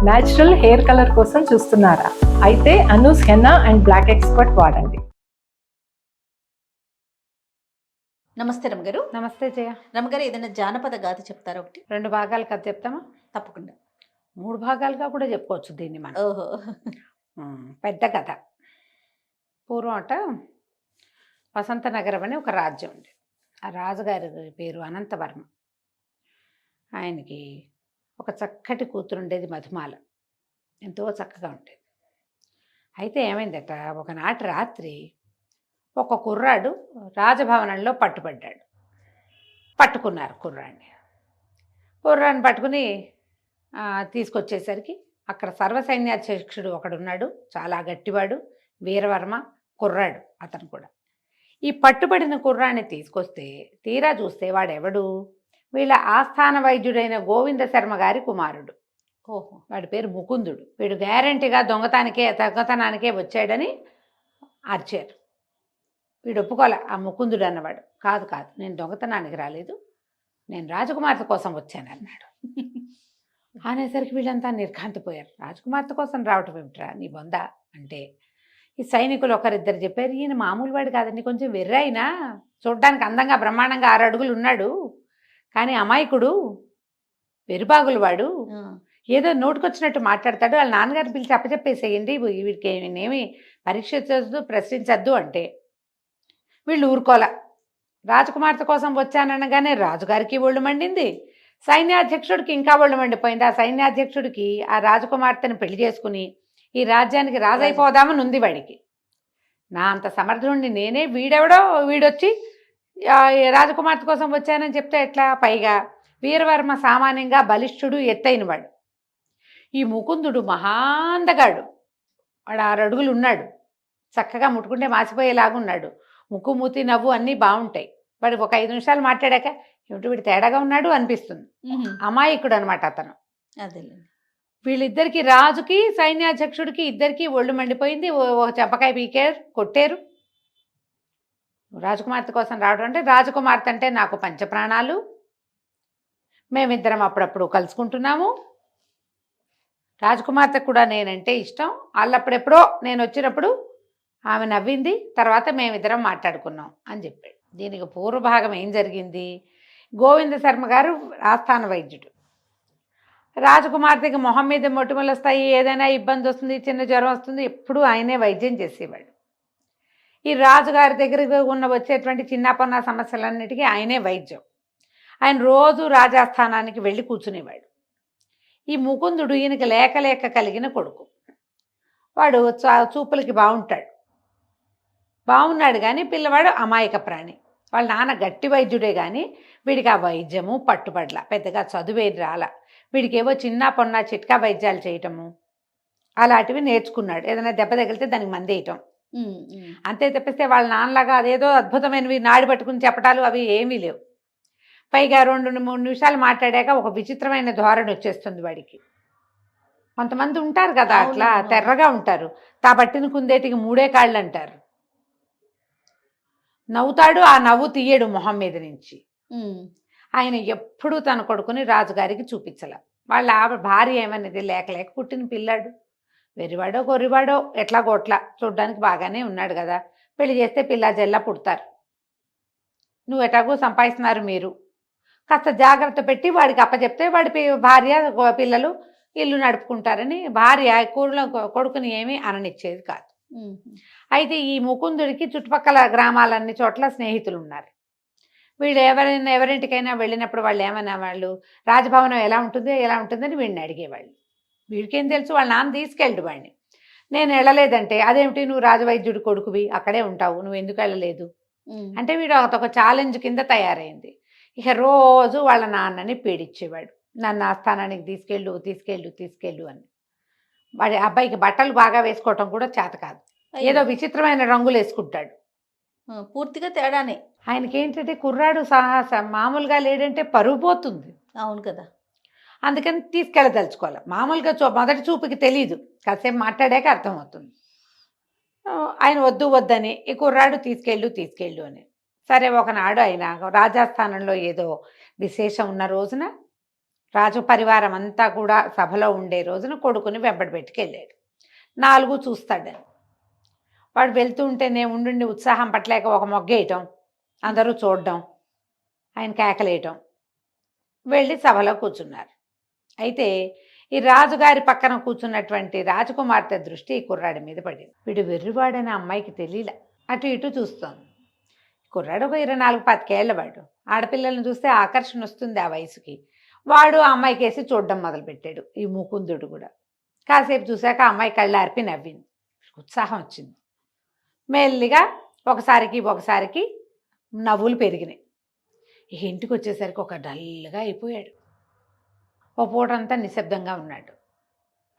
Natural hair colour కోసం చూస్తున్నారా? అయితే Anoos henna and black expert వాడండి. నమస్తే రమగారు. నమస్తే జయ. రమగారు, ఏదైనా జానపద గాథ చెప్తారా? ఒకటి 2 భాగాలు కథ చెప్తామా? తప్పకుండా. 3 భాగాలుగా కూడా చెప్పుకోవచ్చు దీన్ని మనం. ఓహో. పెద్ద కథ. పూర్వం అట వసంత నగరం అని ఒక రాజ్యం ఉంది. ఆ రాజుగారి పేరు అనంతవర్మ. ఆయనకి ఒక చక్కటి కూతురు ఉండేది, మధుమాల. ఎంతో చక్కగా ఉండేది. అయితే ఏమైందట, ఒకనాటి రాత్రి ఒక కుర్రాడు రాజభవనంలో పట్టుబడ్డాడు. పట్టుకున్నారు కుర్రాడిని పట్టుకుని తీసుకొచ్చేసరికి అక్కడ సర్వసైన్యాధ్యక్షుడు ఒకడున్నాడు, చాలా గట్టివాడు, వీరవర్మ కుర్రాడు అతను కూడా. ఈ పట్టుబడిన కుర్రాన్ని తీసుకొస్తే తీరా చూస్తే వాడెవడు, వీళ్ళ ఆస్థాన వైద్యుడైన గోవింద శర్మ గారి కుమారుడు. ఓహో. వాడి పేరు ముకుందుడు. వీడు గ్యారంటీగా దొంగతనానికే వచ్చాడని అరిచారు. వీడు ఒప్పుకోలే. ఆ ముకుందుడు అన్నవాడు, కాదు కాదు, నేను దొంగతనానికి రాలేదు, నేను రాజకుమార్తె కోసం వచ్చానన్నాడు. అనేసరికి వీళ్ళంతా నిర్ఘాంతిపోయారు. రాజకుమార్తె కోసం రావటం ఏమిట్రా నీ బొంద అంటే, ఈ సైనికులు ఒకరిద్దరు చెప్పారు, ఈయన మామూలు వాడు కాదండి, కొంచెం వెర్రైనా, చూడ్డానికి అందంగా బ్రహ్మాండంగా 6 అడుగులు ఉన్నాడు, కానీ అమాయకుడు, వెరుబాగులు వాడు, ఏదో నోటుకొచ్చినట్టు మాట్లాడతాడు, వాళ్ళ నాన్నగారు పిలిచి అప్పచెప్పేసేయండి, వీడికి ఏమి పరీక్షించద్దు, ప్రశ్నించద్దు అంటే వీళ్ళు ఊరుకోలే. రాజకుమార్తె కోసం వచ్చాననగానే రాజుగారికి ఒళ్ళు మండింది, సైన్యాధ్యక్షుడికి ఇంకా ఒళ్ళు మండిపోయింది. ఆ సైన్యాధ్యక్షుడికి ఆ రాజకుమార్తెను పెళ్లి చేసుకుని ఈ రాజ్యానికి రాజైపోదామని ఉంది వాడికి. నా అంత సమర్థుడిని నేనే, వీడొచ్చి రాజకుమార్తె కోసం వచ్చానని చెప్తే ఎట్లా? పైగా వీరవర్మ సామాన్యంగా బలిష్ఠుడు, ఎత్తైన వాడు. ఈ ముకుందుడు మహాందగాడు, వాడు 6 అడుగులు ఉన్నాడు, చక్కగా ముట్టుకుంటే మాసిపోయేలాగా ఉన్నాడు, ముక్కు మూతి నవ్వు అన్నీ బాగుంటాయి. వాడు ఒక 5 నిమిషాలు మాట్లాడాక ఏమిటి వీడు తేడాగా ఉన్నాడు అనిపిస్తుంది. అమాయకుడు అనమాట అతను. అదేలేండి. వీళ్ళిద్దరికి, రాజుకి సైన్యాధ్యక్షుడికి ఇద్దరికి ఒళ్ళు మండిపోయింది. ఒక చెంపకాయ పీకారు, కొట్టారు. రాజకుమార్తె కోసం రావడం అంటే, రాజకుమార్తె అంటే నాకు పంచప్రాణాలు, మేమిద్దరం అప్పుడప్పుడు కలుసుకుంటున్నాము, రాజకుమార్తె కూడా నేనంటే ఇష్టం, వాళ్ళప్పుడెప్పుడో నేను వచ్చినప్పుడు ఆమె నవ్వింది, తర్వాత మేమిద్దరం మాట్లాడుకున్నాం అని చెప్పాడు. దీనికి పూర్వభాగం ఏం జరిగింది? గోవింద శర్మ గారు ఆస్థాన వైద్యుడు. రాజకుమార్తెకి మొహం మీద మొటిమలు వస్తాయి, ఏదైనా ఇబ్బంది వస్తుంది, చిన్న జ్వరం వస్తుంది, ఎప్పుడూ ఆయనే వైద్యం చేసేవాడు. ఈ రాజుగారి దగ్గరికి వచ్చేటువంటి చిన్నపన్న సమస్యలన్నిటికీ ఆయనే వైద్యం. ఆయన రోజు రాజాస్థానానికి వెళ్ళి కూర్చునేవాడు. ఈ ముకుందుడు ఈయనకి లేక లేక కలిగిన కొడుకు. వాడు చూపులకి బాగున్నాడు కానీ పిల్లవాడు అమాయక ప్రాణి. వాళ్ళ నాన్న గట్టి వైద్యుడే కానీ వీడికి ఆ వైద్యము పట్టుబడల, పెద్దగా చదువేది రాల. వీడికేవో చిన్న పొన్న చిట్కా వైద్యాలు చేయటము అలాంటివి నేర్చుకున్నాడు. ఏదైనా దెబ్బ తగిలితే దానికి మందేయటం, అంతే తప్పిస్తే వాళ్ళ నాన్నలాగా అదేదో అద్భుతమైనవి నాడి పట్టుకుని చెప్పటాలు అవి ఏమీ లేవు. పైగా 2-3 నిమిషాలు మాట్లాడాక ఒక విచిత్రమైన ధోరణి వచ్చేస్తుంది వాడికి. కొంతమంది ఉంటారు కదా అట్లా తెర్రగా ఉంటారు, పట్టిన కుందేటికి 3 కాళ్ళు అంటారు. నవ్వుతాడు, ఆ నవ్వు తీయడు మొహం మీద నుంచి. ఆయన ఎప్పుడూ తన కొడుకుని రాజుగారికి చూపించలే. వాళ్ళ భార్య ఏమనేది, లేక లేక పుట్టిన పిల్లాడు, వెరివాడో గొర్రివాడో ఎట్లా గోట్లా, చూడ్డానికి బాగానే ఉన్నాడు కదా, పెళ్లి చేస్తే పిల్ల జల్లా పుడతారు, నువ్వు ఎటాగో సంపాదిస్తున్నారు, మీరు కాస్త జాగ్రత్త పెట్టి వాడికి అప్పచెప్తే వాడి భార్య పిల్లలు ఇల్లు నడుపుకుంటారని భార్య కొడుకుని ఏమీ అననిచ్చేది కాదు. అయితే ఈ ముకుందుడికి చుట్టుపక్కల గ్రామాలన్ని చోట్ల స్నేహితులు ఉన్నారు. వీళ్ళు ఎవరింటికైనా వెళ్ళినప్పుడు వాళ్ళు ఏమన్నా, వాళ్ళు రాజభవనం ఎలా ఉంటుందని వీడిని అడిగేవాళ్ళు. వీడికేం తెలుసు, వాళ్ళ నాన్న తీసుకెళ్ళడు వాడిని. నేను వెళ్ళలేదంటే, అదేమిటి నువ్వు రాజవైద్యుడి కొడుకువి, అక్కడే ఉంటావు, నువ్వు ఎందుకు వెళ్ళలేదు అంటే వీడు ఒక ఛాలెంజ్ కింద తయారైంది. ఇక రోజు వాళ్ళ నాన్నని పీడించేవాడు, నన్ను ఆస్థానానికి తీసుకెళ్ళు అని. వాడి అబ్బాయికి బట్టలు బాగా వేసుకోవటం కూడా చేత కాదు, ఏదో విచిత్రమైన రంగులు వేసుకుంటాడు, పూర్తిగా తేడానే. ఆయనకి ఏంటంటే కుర్రాడు మామూలుగా లేడంటే పరువు పోతుంది. అవును కదా, అందుకని తీసుకెళ్ళదలుచుకోవాలి. మామూలుగా మొదటి చూపుకి తెలీదు, కాసేపు మాట్లాడాక అర్థమవుతుంది. ఆయన వద్దని ఈ కుర్రాడు తీసుకెళ్ళు అని. సరే, ఒకనాడు ఆయన రాజాస్థానంలో ఏదో విశేషం ఉన్న రోజున రాజు పరివారం అంతా కూడా సభలో ఉండే రోజున కొడుకుని వెంబడి పెట్టుకెళ్ళాడు. 4 చూస్తాడని. వాడు వెళ్తూ ఉంటేనే ఉండి ఉత్సాహం పట్టలేక ఒక మొగ్గేయటం, అందరూ చూడడం, ఆయన కేకలేయటం, వెళ్ళి సభలో కూర్చున్నారు. అయితే ఈ రాజుగారి పక్కన కూర్చున్నటువంటి రాజకుమార్తె దృష్టి ఈ కుర్రాడి మీద పడింది. వీడు వెర్రివాడని అమ్మాయికి తెలియలే. అటు ఇటు చూస్తోంది. కుర్రాడు ఒక 24-25 వాడు. ఆడపిల్లలను చూస్తే ఆకర్షణ వస్తుంది ఆ వయసుకి. వాడు ఆ అమ్మాయికి వేసి చూడడం మొదలుపెట్టాడు. ఈ ముకుందుడు కూడా కాసేపు చూశాక ఆ అమ్మాయి కళ్ళార్పి నవ్వింది. ఉత్సాహం వచ్చింది. మెల్లిగా ఒకసారికి నవ్వులు పెరిగినాయి. ఇంటికి వచ్చేసరికి ఒక డల్గా అయిపోయాడు. ఓ పూటంతా నిశ్శబ్దంగా ఉన్నాడు.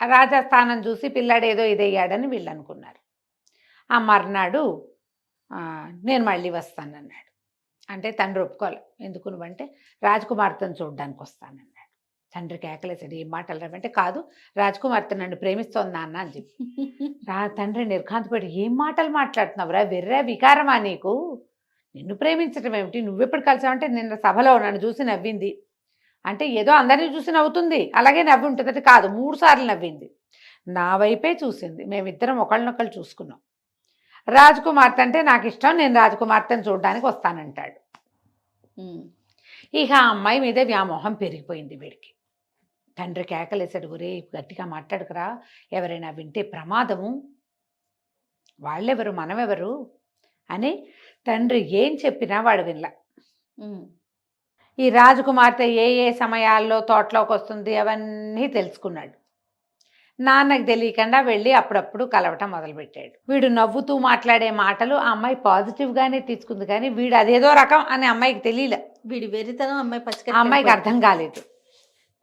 రాజస్థానం చూసి పిల్లాడు ఏదో ఇదయ్యాడని వీళ్ళు అనుకున్నారు. ఆ మర్నాడు నేను మళ్ళీ వస్తానన్నాడు. అంటే తండ్రి ఒప్పుకోవాలి. ఎందుకు నువ్వంటే రాజకుమార్తెను చూడడానికి వస్తానన్నాడు. తండ్రి కేకలేసాడు, ఏం మాటలు రావంటే, కాదు రాజకుమార్తె నన్ను ప్రేమిస్తోంది నాన్న అని చెప్పి. తండ్రి నిర్ఘాంతపడి, ఏం మాటలు మాట్లాడుతున్నావురా, వెర్రా వికారమా నీకు, నిన్ను ప్రేమించడం ఏమిటి, నువ్వెప్పుడు కలిసావంటే నిన్న సభలో నన్ను చూసి నవ్వింది అంటే ఏదో అందరినీ చూసి నవ్వుతుంది, అలాగే నవ్వి ఉంటుంది అంటే కాదు, 3 సార్లు నవ్వింది, నా వైపే చూసింది, మేమిద్దరం ఒకళ్ళనొకళ్ళు చూసుకున్నాం. రాజకుమార్తె అంటే నాకు ఇష్టం, నేను రాజకుమార్తెను చూడడానికి వస్తానంటాడు. ఇక ఆ అమ్మాయి మీద వ్యామోహం పెరిగిపోయింది వీడికి. తండ్రి కేకలేసాడు, ఒరే గట్టిగా మాట్లాడుకురా, ఎవరైనా వింటే ప్రమాదము, వాళ్ళెవరు మనమెవరు అని తండ్రి ఏం చెప్పినా వాడు వినలా. ఈ రాజకుమార్తె ఏ ఏ సమయాల్లో తోటలోకి వస్తుంది అవన్నీ తెలుసుకున్నాడు. నాన్నకు తెలియకుండా వెళ్ళి అప్పుడప్పుడు కలవటం మొదలుపెట్టాడు. వీడు నవ్వుతూ మాట్లాడే మాటలు ఆ అమ్మాయి పాజిటివ్గానే తీసుకుంది, కానీ వీడు అదేదో రకం అని అమ్మాయికి తెలియలే. వీడి వెరితనం అమ్మాయికి అర్థం కాలేదు.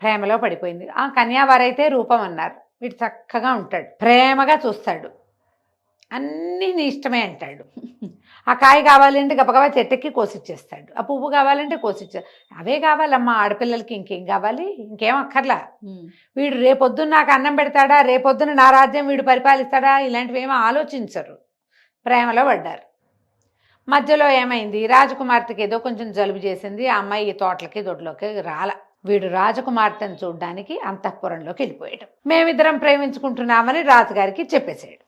ప్రేమలో పడిపోయింది. ఆ కన్యావారైతే రూపం అన్నారు. వీడు చక్కగా ఉంటాడు, ప్రేమగా చూస్తాడు, అన్నీ నీ ఇష్టమే అంటాడు. ఆ కాయ కావాలంటే గబగబా చెట్టుకి కోసిచ్చేస్తాడు, ఆ పువ్వు కావాలంటే కోసిచ్చే, అవే కావాలమ్మా ఆడపిల్లలకి, ఇంకేం కావాలి, ఇంకేం అక్కర్లా. వీడు రేపొద్దున నాకు అన్నం పెడతాడా, రేపొద్దున నా రాజ్యం వీడు పరిపాలిస్తాడా, ఇలాంటివి ఏమో ఆలోచించరు. ప్రేమలో పడ్డారు. మధ్యలో ఏమైంది, రాజకుమార్తెకి ఏదో కొంచెం జలుబు చేసింది. ఆ అమ్మాయి తోటలకి దొడ్లోకి రాల. వీడు రాజకుమార్తెను చూడ్డానికి అంతఃపురంలోకి వెళ్ళిపోయాడు. మేమిద్దరం ప్రేమించుకుంటున్నామని రాజుగారికి చెప్పేశాడు.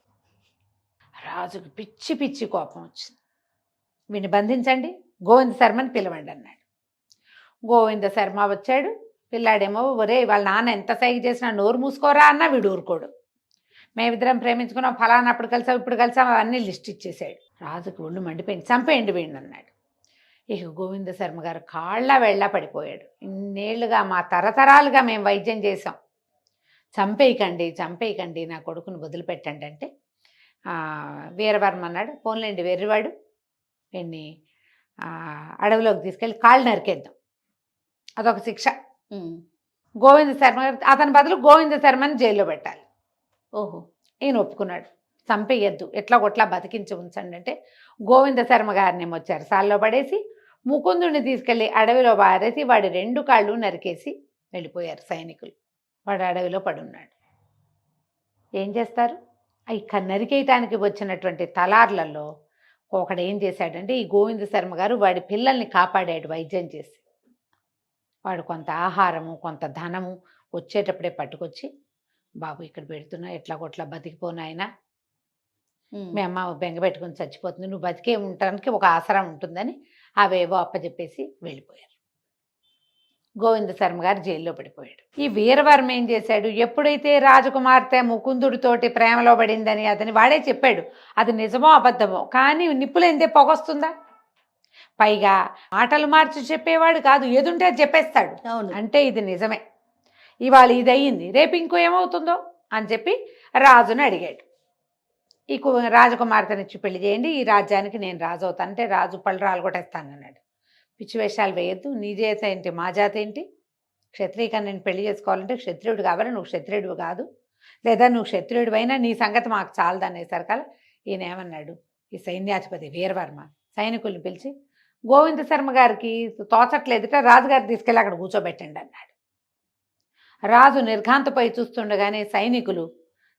రాజుకు పిచ్చి పిచ్చి కోపం వచ్చింది. వీడిని బంధించండి, గోవింద శర్మని పిలవండి అన్నాడు. గోవింద శర్మ వచ్చాడు. పిల్లాడేమో, ఒరే వాళ్ళ నాన్న ఎంత సైగ చేసినా నోరు మూసుకోరా అన్నా వీడు ఊరుకోడు. మేమిద్దరం ప్రేమించుకున్నాం, ఫలానప్పుడు కలిసాం, ఇప్పుడు కలిసాం, అవన్నీ లిస్ట్ ఇచ్చేసాడు. రాజుకు ఒళ్ళు మండిపోయింది. చంపేయండి వీడిని అన్నాడు. ఇక గోవింద శర్మ గారు కాళ్ళ వెళ్ళా పడిపోయాడు. ఇన్నేళ్లుగా మా తరతరాలుగా మేము వైద్యం చేసాం, చంపేయకండి, నా కొడుకుని వదిలిపెట్టండి అంటే వీరవర్మ అన్నాడు, పోన్లేండి వెర్రివాడు, వీడిని అడవిలోకి తీసుకెళ్ళి కాళ్ళు నరికేద్దాం, అదొక శిక్ష. గోవింద శర్మ గారు, అతని బదులు గోవింద శర్మని జైల్లో పెట్టాలి. ఓహో, ఈయన ఒప్పుకున్నాడు. చంపేయద్దు, ఎట్లా కొట్లా బతికించి ఉంచండి అంటే గోవింద శర్మ గారిని వచ్చారు సాల్లో పడేసి, ముకుందుడిని తీసుకెళ్ళి అడవిలో పారేసి వాడి 2 కాళ్ళు నరికేసి వెళ్ళిపోయారు సైనికులు. వాడు అడవిలో పడున్నాడు. ఏం చేస్తారు? ఇక నరికేయటానికి వచ్చినటువంటి తలార్లలో ఒకడు ఏం చేశాడంటే, ఈ గోవింద శర్మ గారు వాడి పిల్లల్ని కాపాడాడు వైద్యం చేసి. వాడు కొంత ఆహారము, కొంత ధనము వచ్చేటప్పుడే పట్టుకొచ్చి, బాబు ఇక్కడ పెడుతున్నా, ఎట్లా కొట్లా బతికిపోనాయనా, మీ అమ్మ బెంగ పెట్టుకుని చచ్చిపోతుంది, నువ్వు బతికే ఉండటానికి ఒక ఆసరా ఉంటుందని అవేవో అప్పచెప్పేసి వెళ్ళిపోయారు. గోవింద శర్మ గారు జైల్లో పడిపోయాడు. ఈ వీరవర్మ ఏం చేశాడు, ఎప్పుడైతే రాజకుమార్తె ముకుందుడితోటి ప్రేమలో పడిందని అతని వాడే చెప్పాడు, అది నిజమో అబద్ధమో, కానీ నిప్పులేందే పొగొస్తుందా, పైగా మాటలు మార్చి చెప్పేవాడు కాదు, ఏదుంటే అది చెప్పేస్తాడు. అంటే ఇది నిజమే, ఇవాళ ఇది అయ్యింది, రేపు ఇంకో ఏమవుతుందో అని చెప్పి రాజుని అడిగాడు. ఈ రాజకుమార్తెనిచ్చి పెళ్లి చేయండి, ఈ రాజ్యానికి నేను రాజు అవుతాను అంటే రాజు పళ్ళు రాలగొట్టేస్తానన్నాడు. పిచ్చి వేషాలు వేయద్దు, నీ జాతి ఏంటి మా జాతి ఏంటి, క్షత్రియ నేను పెళ్లి చేసుకోవాలంటే క్షత్రియుడు కావాలి, నువ్వు క్షత్రియుడు కాదు, లేదా నువ్వు క్షత్రియుడు అయినా నీ సంగతి మాకు చాలదు అనేసరికల ఈయన ఏమన్నాడు, ఈ సైన్యాధిపతి వీరవర్మ సైనికుల్ని పిలిచి, గోవింద శర్మ గారికి తోచట్లేదుట, రాజుగారు తీసుకెళ్ళి అక్కడ కూర్చోబెట్టండి అన్నాడు. రాజు నిర్ఘాంతపై చూస్తుండగానే సైనికులు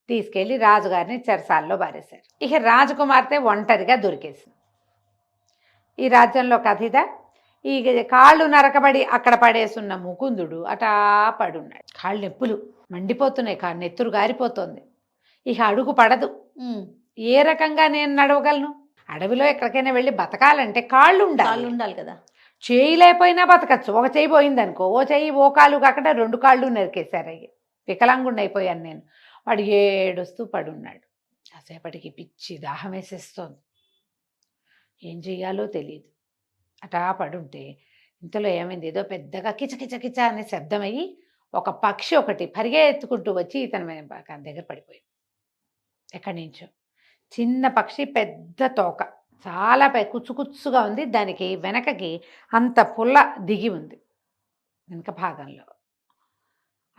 తీసుకెళ్లి రాజుగారిని చెరసాల్లో బారేశారు. ఇక రాజకుమార్తె ఒంటరిగా దొరికేసింది. ఈ రాజ్యంలో కథ ఇదా. ఈ కాళ్ళు నరకబడి అక్కడ పడేసున్న ముకుందుడు అటా పడున్నాడు. కాళ్ళు నొప్పులు మండిపోతున్నాయి, నెత్తురు గారిపోతుంది. ఇక అడుగు పడదు. ఏ రకంగా నేను నడవగలను? అడవిలో ఎక్కడికైనా వెళ్ళి బతకాలంటే కాళ్ళు కాళ్ళు ఉండాలి కదా. చేయి లేకపోయినా బతకచ్చు. ఒక చేయి పోయిందనుకో, ఓ చెయ్యి ఓ కాలు కాకుండా 2 కాళ్ళు నరికేశారు. అయ్యి వికలాంగుండి అయిపోయాను నేను. వాడు ఏడుస్తూ పడున్నాడు. కాసేపటికి పిచ్చి దాహం వేసేస్తోంది. ఏం చెయ్యాలో తెలియదు. అటా పడుంటే ఇంతలో ఏమైంది, ఏదో పెద్దగా కిచకిచ అనే శబ్దం అయ్యి ఒక పక్షి ఒకటి పరిగెత్తుకుంటూ వచ్చి ఇతని దగ్గర పడిపోయింది. ఎక్కడి నుంచో చిన్న పక్షి, పెద్ద తోక, చాలా కుచ్చుకుచ్చుగా ఉంది. దానికి వెనకకి అంత పుల్ల దిగి ఉంది వెనక భాగంలో.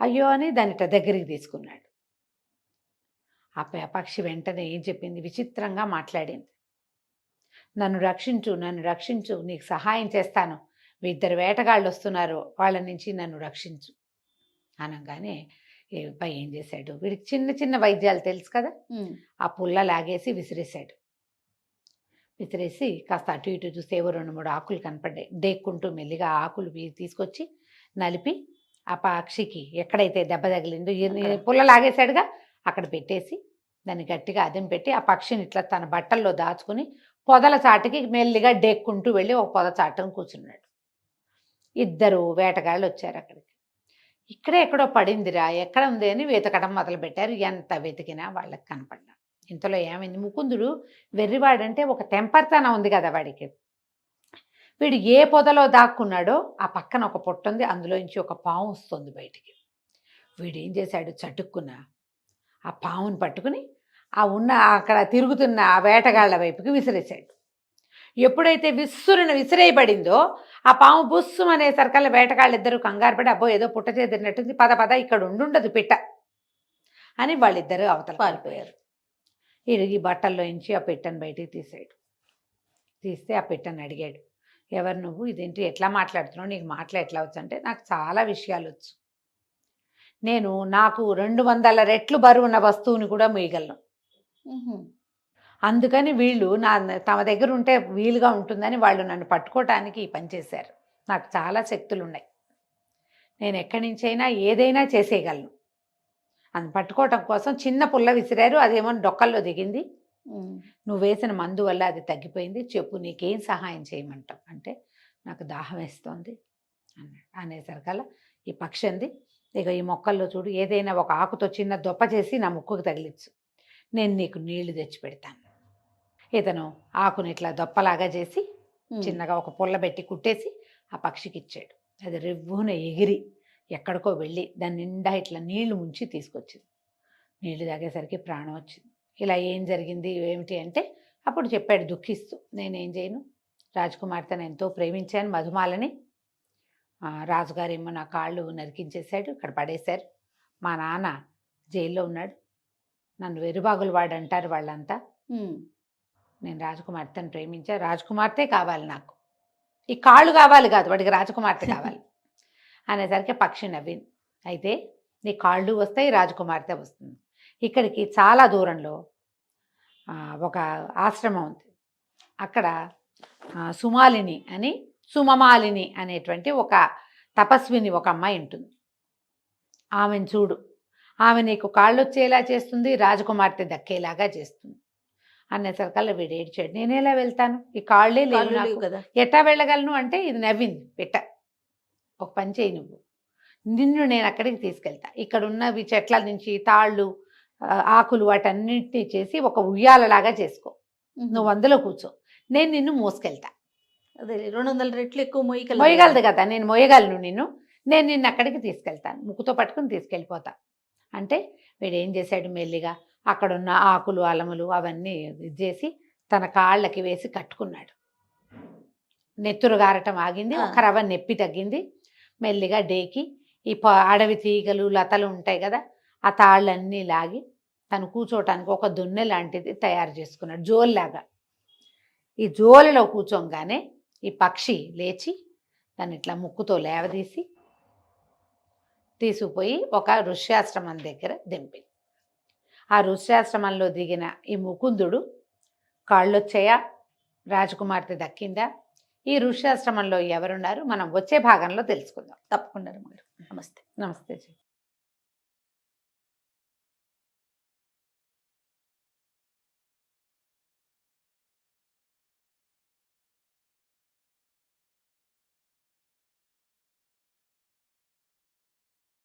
అయ్యో అని దాని దగ్గరికి తీసుకున్నాడు. ఆ పక్షి వెంటనే ఏం చెప్పింది, విచిత్రంగా మాట్లాడింది. నన్ను రక్షించు, నన్ను రక్షించు, నీకు సహాయం చేస్తాను, మీ 2 వేటగాళ్ళు వస్తున్నారు, వాళ్ళ నుంచి నన్ను రక్షించు అనగానే పై ఏం చేశాడు, వీడికి చిన్న చిన్న వైద్యాలు తెలుసు కదా, ఆ పుల్ల లాగేసి విసిరేశాడు. విసిరేసి కాస్త అటు ఇటు చూస్తే ఏవో 2-3 ఆకులు కనపడ్డాయి. డేక్కుంటూ మెల్లిగా ఆకులు తీసుకొచ్చి నలిపి ఆ పక్షికి ఎక్కడైతే దెబ్బ తగిలిందో, పుల్ల లాగేశాడుగా, అక్కడ పెట్టేసి దాన్ని గట్టిగా అదం పెట్టి ఆ పక్షిని ఇట్లా తన బట్టల్లో దాచుకుని పొదల చాటుకి మెల్లిగా డేక్కుంటూ వెళ్ళి ఒక పొద చాటును కూర్చున్నాడు. 2 వేటగాళ్ళు వచ్చారు అక్కడికి. ఇక్కడే ఎక్కడో పడిందిరా, ఎక్కడ ఉంది అని వెతకడం మొదలుపెట్టారు. ఎంత వెతికినా వాళ్ళకి కనపడ్డా. ఇంతలో ఏమైంది, ముకుందుడు వెర్రివాడంటే ఒక తెంపర్తనం ఉంది కదా వాడికి. వీడు ఏ పొదలో దాక్కున్నాడో ఆ పక్కన ఒక పొట్ట ఉంది, అందులోంచి ఒక పాము వస్తుంది బయటికి. వీడు ఏం చేశాడు, చటుక్కున ఆ పాముని పట్టుకుని ఆ అక్కడ తిరుగుతున్న ఆ వేటగాళ్ల వైపుకి విసిరేశాడు. ఎప్పుడైతే విసిరేయబడిందో ఆ పాము బుస్సు అనేసరికల్లా వేటగాళ్ళు 2 కంగారు పడి, అబ్బో ఏదో పుట్ట చేదిరినట్టుంది, పద ఇక్కడ ఉండుండదు పిట్ట అని వాళ్ళిద్దరూ అవతల పారిపోయారు. ఈ బట్టల్లో నుంచి ఆ పిట్టను బయటికి తీస్తే ఆ పిట్టను అడిగాడు, ఎవరు నువ్వు, ఇదేంటి ఎట్లా మాట్లాడుతున్నావు, నీకు మాటలు ఎట్లా వచ్చు అంటే, నాకు చాలా విషయాలు వచ్చు, నాకు 200 రెట్లు బరువున్న వస్తువుని కూడా మోయగలను, అందుకని వీళ్ళు తమ దగ్గర ఉంటే వీలుగా ఉంటుందని వాళ్ళు నన్ను పట్టుకోవటానికి ఈ పని చేశారు. నాకు చాలా శక్తులు ఉన్నాయి, నేను ఎక్కడి నుంచైనా ఏదైనా చేసేయగలను. అది పట్టుకోవటం కోసం చిన్న పుల్ల విసిరారు, అదేమో డొక్కల్లో దిగింది, నువ్వు వేసిన మందు వల్ల అది తగ్గిపోయింది, చెప్పు నీకేం సహాయం చేయమంటావు అంటే, నాకు దాహం వేస్తోంది అన్నాడు. అనేసరికల్లా ఈ పక్షి అంది, ఇక ఈ మొక్కల్లో చూడు, ఏదైనా ఒక ఆకుతో చిన్న దొప్ప చేసి నా ముక్కుకు తగిలించు, నేను నీకు నీళ్లు తెచ్చి పెడతాను. ఇతను ఆకుని ఇట్లా దొప్పలాగా చేసి చిన్నగా ఒక పుల్ల పెట్టి కుట్టేసి ఆ పక్షికి ఇచ్చాడు. అది రెవ్వున ఎగిరి ఎక్కడికో వెళ్ళి దాని నిండా ఇట్లా నీళ్లు ముంచి తీసుకొచ్చింది. నీళ్లు తాగేసరికి ప్రాణం వచ్చింది. ఇలా ఏం జరిగింది ఏమిటి అంటే, అప్పుడు చెప్పాడు దుఃఖిస్తూ, నేనేం చేయను, రాజకుమార్తెను ఎంతో ప్రేమించాను మధుమాలని, రాజుగారేమో నా కాళ్ళు నరికించేశాడు, ఇక్కడ పడేశారు, మా నాన్న జైల్లో ఉన్నాడు, నన్ను వెరుబాగులు వాడు అంటారు వాళ్ళంతా, నేను రాజకుమార్తెను ప్రేమించా, రాజకుమార్తె కావాలి నాకు, ఈ కాళ్ళు కావాలి కాదు, వాడికి రాజకుమార్తె కావాలి అనేసరికి పక్షి నవ్వింది. అయితే నీ కాళ్ళు వస్తాయి, రాజకుమార్తె వస్తుంది. ఇక్కడికి చాలా దూరంలో ఒక ఆశ్రమం ఉంది, అక్కడ సుమమాలిని అనేటువంటి ఒక తపస్విని ఒక అమ్మాయి ఉంటుంది, ఆమెను చూడు, ఆమె నీకు కాళ్ళు వచ్చేలా చేస్తుంది, రాజకుమార్తె దక్కేలాగా చేస్తుంది అనేసరికల్లా వీడు ఏడ్చాడు. నేనేలా వెళ్తాను, ఈ కాళ్ళే లేవు కదా, ఎట్టా వెళ్ళగలను అంటే, ఇది నవ్వింది పెట్ట, ఒక పని చేయి, నిన్ను నేను అక్కడికి తీసుకెళ్తా, ఇక్కడ ఉన్నవి చెట్ల నుంచి తాళ్ళు ఆకులు వాటన్నిటినీ చేసి ఒక ఉయ్యాలలాగా చేసుకో, నువ్వు అందులో కూర్చో, నేను నిన్ను మోసుకెళ్తా. అదే 200 రెట్లు ఎక్కువ మోయగలదు కదా, నేను మోయగలను నేను నిన్ను అక్కడికి తీసుకెళ్తాను, ముక్కుతో పట్టుకుని తీసుకెళ్ళిపోతా అంటే, వీడు ఏం చేశాడు, మెల్లిగా అక్కడున్న ఆకులు అలములు అవన్నీ చేసి తన కాళ్ళకి వేసి కట్టుకున్నాడు. నెత్తురు గారటం ఆగింది, ఒక రవ్వ నొప్పి తగ్గింది. మెల్లిగా డేకి ఈ అడవి తీగలు లతలు ఉంటాయి కదా, ఆ తాళ్ళన్నీ లాగి తను కూర్చోటానికి ఒక దున్నె లాంటిది తయారు చేసుకున్నాడు, జోల్లాగా. ఈ జోలిలో కూర్చోగానే ఈ పక్షి లేచి దాన్ని ఇట్లా ముక్కుతో లేవదీసి తీసుకుపోయి ఒక ఋష్యాశ్రమం దగ్గర దింపింది. ఆ ఋష్యాశ్రమంలో దిగిన ఈ ముకుందుడు, కాళ్ళొచ్చాయా, రాజకుమార్తె దక్కిందా, ఈ ఋష్యాశ్రమంలో ఎవరున్నారు మనం వచ్చే భాగంలో తెలుసుకుందాం. తప్పకుండా రమ్మగారు. నమస్తే. నమస్తే జీ.